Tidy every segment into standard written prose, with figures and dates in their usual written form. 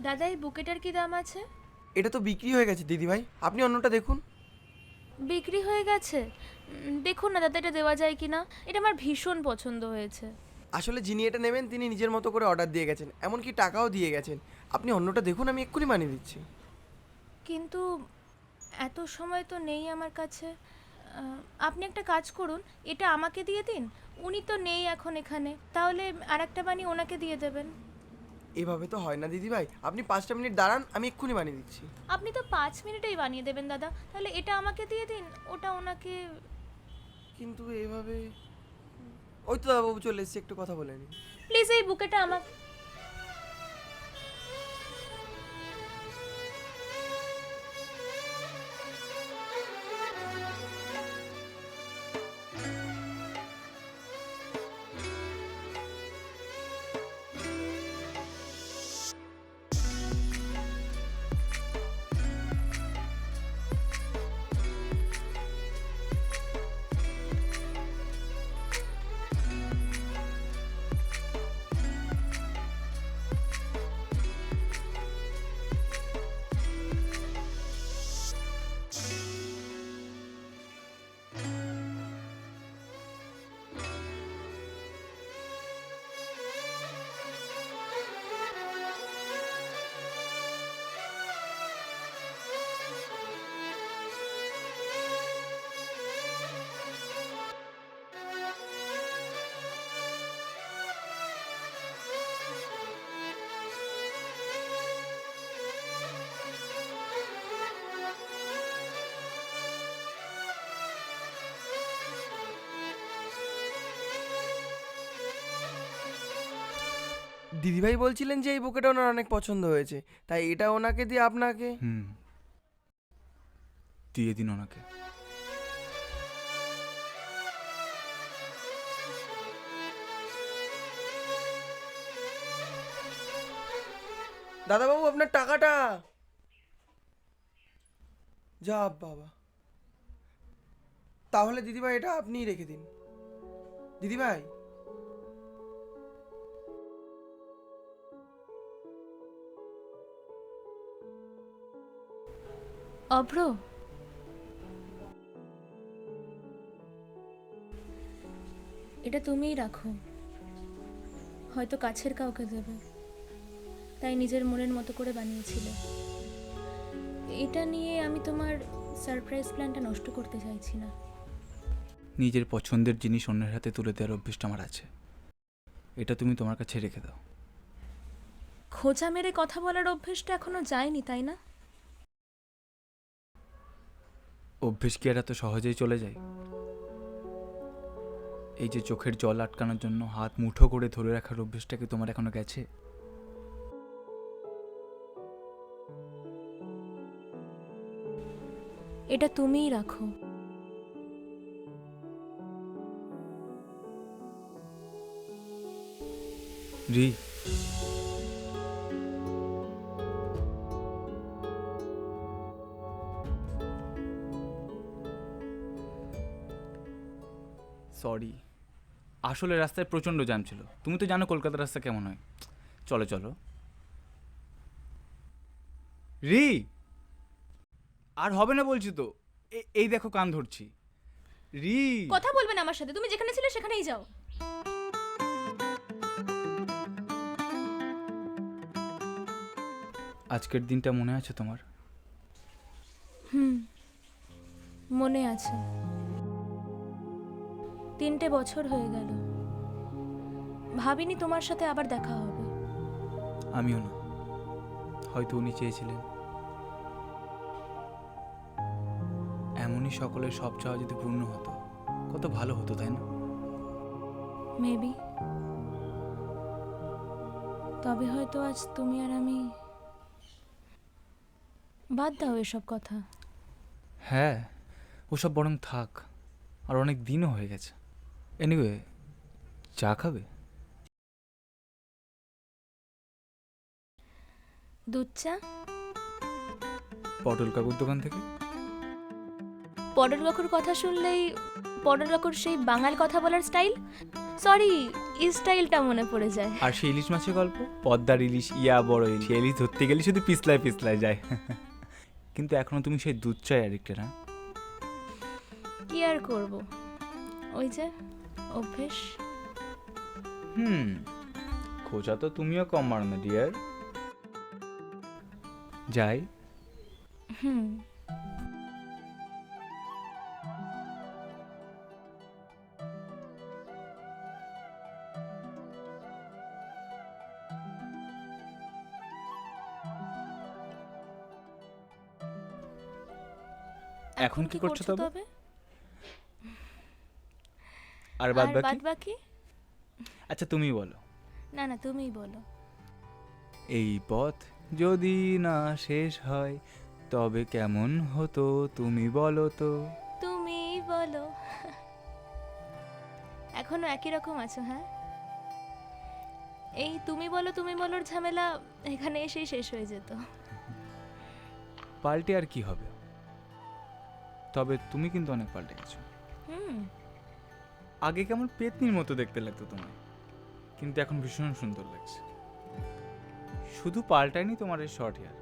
দাদা এই বুকেটার কি দাম আছে? এটা তো বিক্রি হয়ে গেছে দিদিভাই, আপনি অন্যটা দেখুন। বিক্রি হয়ে গেছে? দেখুন না দাদা, এটা দেওয়া যায় কি না। এটা আমার ভীষণ পছন্দ হয়েছে। আসলে যিনি এটা নেবেন তিনি নিজের মতো করে অর্ডার দিয়ে গেছেন, এমনকি টাকাও দিয়ে গেছেন। আপনি অন্যটা দেখুন, আমি এক্ষুনি বানিয়ে দিচ্ছি। কিন্তু এত সময় তো নেই আমার কাছে। আপনি একটা কাজ করুন, এটা আমাকে দিয়ে দিন। উনি তো নেই এখন এখানে, তাহলে আর একটা বানিয়ে ওনাকে দিয়ে দেবেন। এভাবে তো হয় না দিদিভাই, আপনি 5টা মিনিট দাঁড়ান, আমি এক্ষুনি বানিয়ে দিচ্ছি। আপনি তো 5 মিনিটেই বানিয়ে দেবেন দাদা, তাহলে এটা আমাকে দিয়ে দিন, ওটা ওনাকে। কিন্তু এভাবে... ওই তো দাদাবাবু চলে এসেছে, একটু কথা বলে নিন। প্লিজ এই বুকেটা আমার। দিদিভাই বলছিলেন যে এই বুকেটা ওনার অনেক পছন্দ হয়েছে, তাই এটা ওনাকে দিয়ে আপনাকে... দিয়ে দিন ওনাকে। দাদাবাবু আপনার টাকাটা... যা বাবা। তাহলে দিদিভাই এটা আপনিই রেখে দিন। দিদিভাই, অভ্র, এটা তুমিই রাখো। হয়তো কাছের কাউকে দেবে, তাই নিজের মনের মতো করে বানিয়েছিলে। এটা নিয়ে আমি তোমার সারপ্রাইজ প্ল্যানটা নষ্ট করতে চাইছি না। নিজের পছন্দের জিনিস অন্যের হাতে তুলে দেওয়ার অভ্যেসটা আমার আছে, এটা তুমি তোমার কাছে রেখে দাও। খোঁচা মেরে কথা বলার অভ্যেসটা এখনো যায়নি, তাই না? অভ্যেস কি আর এত সহজেই চলে যায়? এই যে চোখের জল আটকানোর জন্য হাত মুঠো করে ধরে রাখার অভ্যেসটা কি তোমার এখনো গেছে? এটা তুমিই রাখো। রি, সরি, আসলে রাস্তায় প্রচণ্ড জ্যাম ছিল। তুমি তো জানো কলকাতার রাস্তা কেমন হয়। চলো চলো। রি, আর হবে না বলছি তো। এই দেখো কান ধরছি। রি, কথা বলবে না আমার সাথে, তুমি যেখানে ছিলে সেখানেই যাও। আজকের দিনটা মনে আছে তোমার? মনে আছে। 3 বছর হয়ে গেল। ভাবিনি তোমার সাথে আবার দেখা হবে। আমিও না, হয়তো উনি চেয়েছিলেন। এমনই সকলের সব চাওয়া যদি পূর্ণ হতো, কত ভালো হতো, তাই না? মেবি। তবে হয়তো আজ তুমি আর আমি... বাদ দাও এসব কথা। হ্যাঁ, ওসব বরং থাক। আর অনেক দিনও হয়ে গেছে। এনিওয়ে, চা খাবে? দুধ চা? পটল কাকুর দোকান থেকে। পটল কাকুর কথা শুনলেই বড়লোকর সেই বাঙাল কথা বলার স্টাইল, সরি, এই স্টাইলটা মনে পড়ে যায়। আর সেই ইলিশ মাছের গল্প, পদ্মার ইলিশ, ইয়া বড় ইলিশ, সেই ইলিশ ধরতে গেলে শুধু পিছলায় পিছলায় যায়। কিন্তু এখনো তুমি সেই দুধ চায় অ্যাডিক্টেড, হ্যাঁ? কি আর করব, ওই যে অভ্যেস। খোঁজা তো তুমিও কম মারো না ডিয়ার। যাই। হুম। এখন কি করছো তবে? তবে আর বাদ আর বাকি? বাদ বাকি? আচ্ছা তুমি বলো। না না, তুমিই বলো। এই পথ যদি না শেষ হয় তবে কেমন হতো তুমি বলো তো। তুমিই বলো। এখনো একই রকম আছো, হ্যাঁ? এই তুমি বলোর ঝামেলা এখানে এসেই শেষ হয়ে যেত। পাল্টে আর কি হবে? তবে তুমি কিন্তু অনেক পাল্টে গেছো। হুম। আগে কেমন পেতনির মতো দেখতে লাগতো তোমায়, কিন্তু এখন ভীষণ সুন্দর লাগছে। শুধু পাল্টায়নি তোমার এই শর্ট হেয়ার,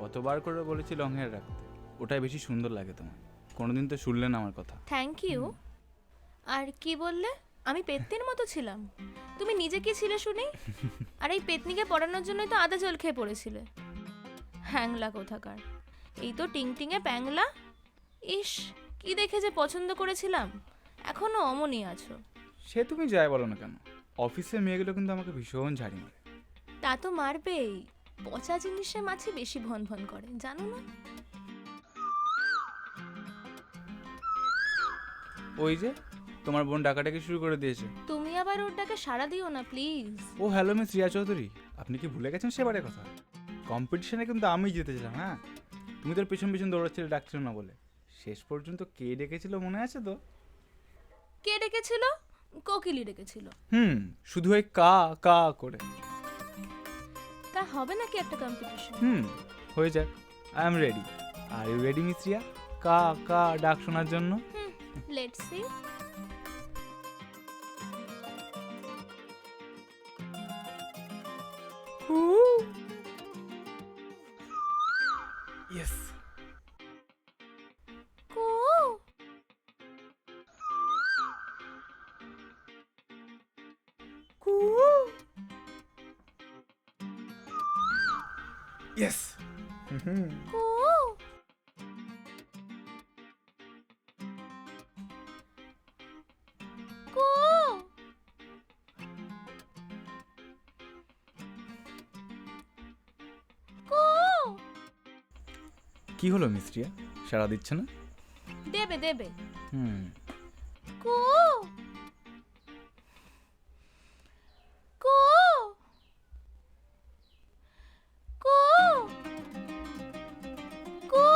কতবার করে বলেছি লং হেয়ার রাখতে, ওটাই বেশি সুন্দর লাগে তোমায়। কোনোদিন তো শুনলে না আমার কথা। Thank you. আর কি বললে আমি পেতনির মতো ছিলাম? তুমি নিজে কি ছিলে শুনি? আর এই পেতনিকে পড়ানোর জন্যই তো আদা জল খেয়ে পড়েছিলে। হ্যাংলা কোথাকার, এই তো টিংটিঙে প্যাংলা। ইস, কি দেখে যে পছন্দ করেছিলাম, এখনো অমনই আছো। সে তুমি যাই বলো না কেন, অফিসের মেয়েগুলো কিন্তু আমাকে ভীষণ ঝাড়ি মারে। তা তো মারবেই, পচা জিনিসে মাছি বেশি ভন ভন করে, জানো না? ওই যে তোমার বোন ডাকাডাকি শুরু করে দিয়েছে। তুমি আবার ওর ডাকে সাড়া দিও না please. Oh hello miss Riya Chowdhury, আপনি কি ভুলে গেছেন সেবারের কথা? কম্পিটিশনে কিন্তু আমি জিতেছিলাম, হ্যাঁ? তুমি তোর পেছন পেছন দৌড়াচ্ছিলে, ডাকছিল না বলে। শেষ পর্যন্ত কে ডেকেছিল মনে আছে তো? কে ডেকেছিল? কোকিলি ডেকেছিল। শুধু ওই কা কা করে। তা হবে নাকি একটা কম্পিটিশন? হয়ে যাক, I am ready. Are you ready miss Riya, কা কা ডাক শোনার জন্য? Let's see. ইয়েস। কো ইয়েস। কো কো কো। কি হলো মিস রিয়া, সাড়া দিচ্ছে না? দেবে দেবে। কো কো কো কো।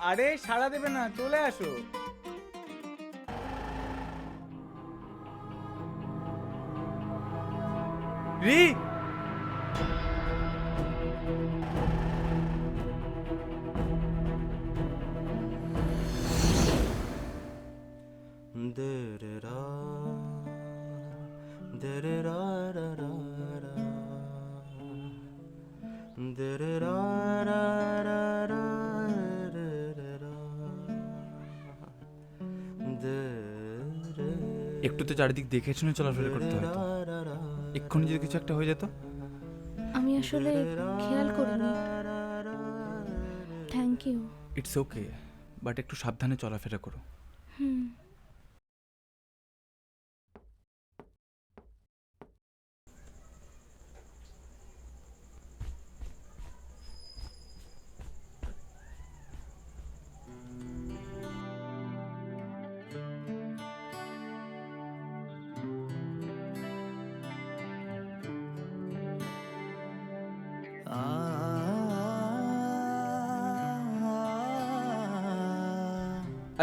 আরে সাড়া দেবে না, চলে আসো। রি, একটু তো চারিদিক দেখে শুনে চলাফেরা করতে হয় তো। এক্ষুনি যদি কিছু একটা হয়ে যেত। আমি আসলে খেয়াল করিনি। Thank you. It's okay, but একটু সাবধানে চলাফেরা করো। হুম।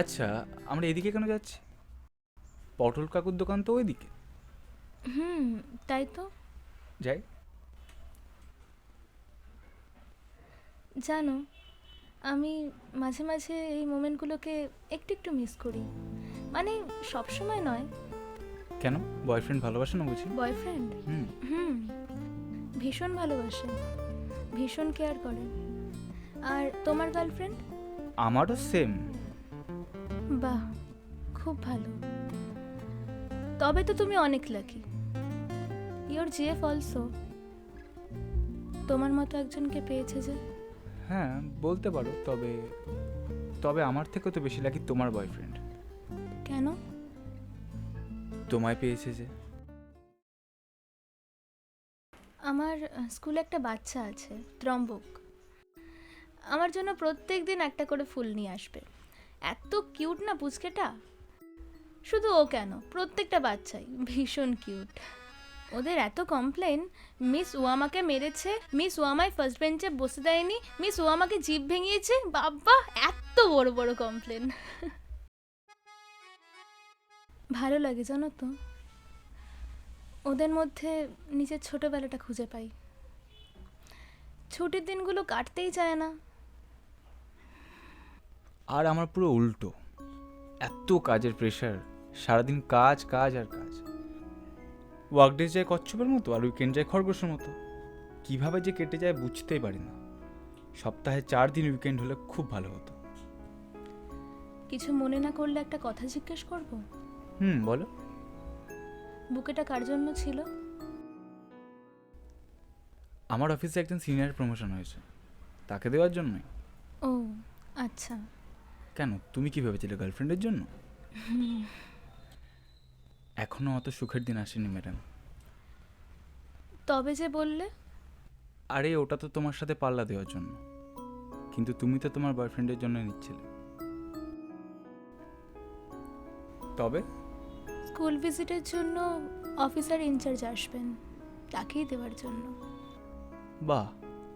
আচ্ছা, আমরা এদিকে কেন যাচ্ছি? পটল কাকুর দোকান তো ওইদিকে। হুম, তাই তো। যাই। জানো, আমি মাঝে মাঝে এই মোমেন্টগুলোকে একটু একটু মিস করি। মানে সব সময় নয়। কেন, বয়ফ্রেন্ড ভালোবাসে না বুঝি? বয়ফ্রেন্ড? হুম। হুম, ভীষণ ভালোবাসে, ভীষণ কেয়ার করে। আর তোমার গার্লফ্রেন্ড? আমারও সেম। বাহ, খুব ভালো। তবে তো তুমি অনেক লাকি। ইওর জিএফ অলসো তোমার মতো একজনকে পেয়েছে যে। হ্যাঁ বলতে পারো, তবে তবে আমার থেকেও তো বেশি লাকি তোমার বয়ফ্রেন্ড। কেন? তোমায় পেয়েছে যে। আমার স্কুলে একটা বাচ্চা আছে, ত্রম্বক। আমার জন্য প্রত্যেক দিন একটা করে ফুল নিয়ে আসবে। এত কিউট না পুচকেটা। শুধু ও কেন, প্রত্যেকটা বাচ্চাই ভীষণ কিউট। ওদের এত কমপ্লেন, মিস ও আমাকে মেরেছে, মিস ও আমায় ফার্স্ট বেঞ্চে বসে দেয়নি, মিস ও আমাকে জিভ ভেঙিয়েছে। বাবা, এত বড় বড় কমপ্লেন। ভালো লাগে জানো তো, ওদের মধ্যে নিজের ছোটবেলাটা খুঁজে পাই। ছুটির দিনগুলো কাটতেই চায় না। আর আমার পুরো উল্টো, এত কাজের প্রেশার, সারাদিন কাজ কাজ আর কাজ। ওয়ার্ক ডে যায় কচ্ছপের মতো আর উইকেন্ড যায় খরগোশের মতো। কিভাবে যে কেটে যায় বুঝতেই পারি না। সপ্তাহে 4 দিন উইকেন্ড হলে খুব ভালো হতো। কিছু মনে না করলে একটা কথা জিজ্ঞেস করব? বলো। বুকেটা কার জন্য ছিল? আমার অফিসে একজন সিনিয়র প্রমোশন হয়েছে, তাকে দেওয়ার জন্যই। ও আচ্ছা। কেন, তুমি কি ভেবেছিলে গার্লফ্রেন্ডের জন্য? এখনো অত সুখের দিন আসেনি ম্যাডাম। তবে যে বললে। আরে ওটা তো তোমার সাথে পাল্লা দেওয়ার জন্য, কিন্তু তুমি তো তোমার বয়ফ্রেন্ডের জন্য নিচ্ছিলে। তবে স্কুল ভিজিটের জন্য অফিসার ইনচার্জ আসবেন, তাকেই দেওয়ার জন্য। বাহ,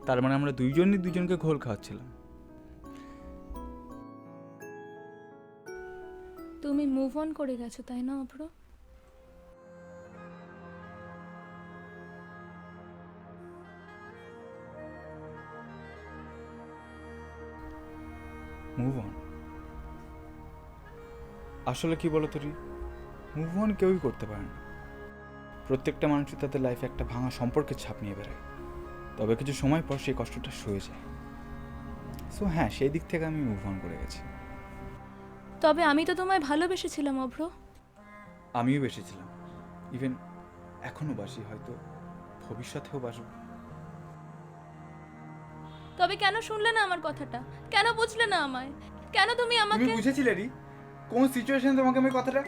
তার মানে আমরা দুইজনই দুজনকে ঘোল খাওয়াচ্ছিলাম। তুমি মুভ অন করে গেছো তাই না অভ্র? Move on? আসলে কি বলো তো, মুভ অন কেউই করতে পারে না। প্রত্যেকটা মানুষই তাদের লাইফে একটা ভাঙা সম্পর্কের ছাপ নিয়ে বেড়ায়, তবে কিছু সময় পর সেই কষ্টটা সয়ে যায়। সো হ্যাঁ, সেই দিক থেকে আমি মুভ অন করে গেছি। তবে আমি তো তোমায় ভালোবেসেছিলাম অভ্র। আমিও বেসেছিলাম, ইভেন এখনো বাসি, হয়তো ভবিষ্যতেও বাসব। তবে কেন শুনলে না আমার কথাটা? কেন বুঝলে না আমায়? কেন তুমি তুমি আমাকে? বুঝেছিলে রি? কোন সিচুয়েশনে তোমাকে আমি কথাটা?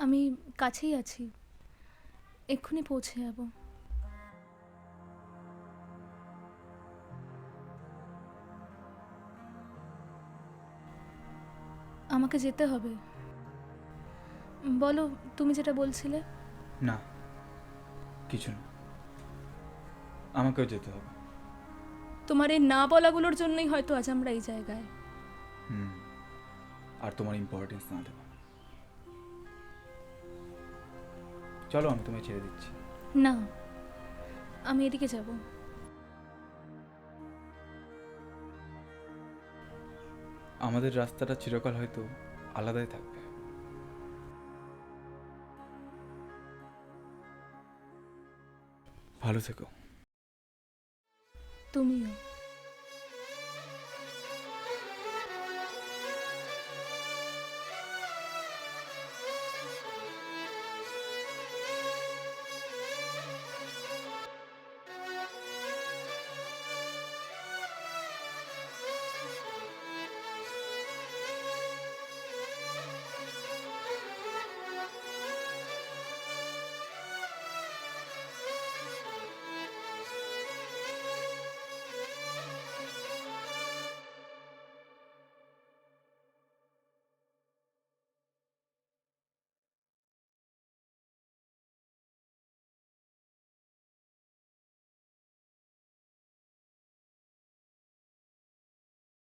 আমি কাছেই আছি, এক্ষুনি পৌঁছে যাব। আমাকে যেতে হবে। বলো, তুমি যেটা বলছিলে। না, কিছু না, আমাকেও যেতে হবে। তোমার এই না বলাগুলোর জন্যই হয়তো আজ আমরা এই জায়গায়। আর তোমার ইম্পর্টেন্স না দেবো। চলো, আমি তোমায় ছেড়ে দিচ্ছি। না, আমি এদিকে যাব। আমাদের রাস্তাটা চিরকাল হয়তো আলাদাই থাকবে। ভালো থেকো। তুমিও।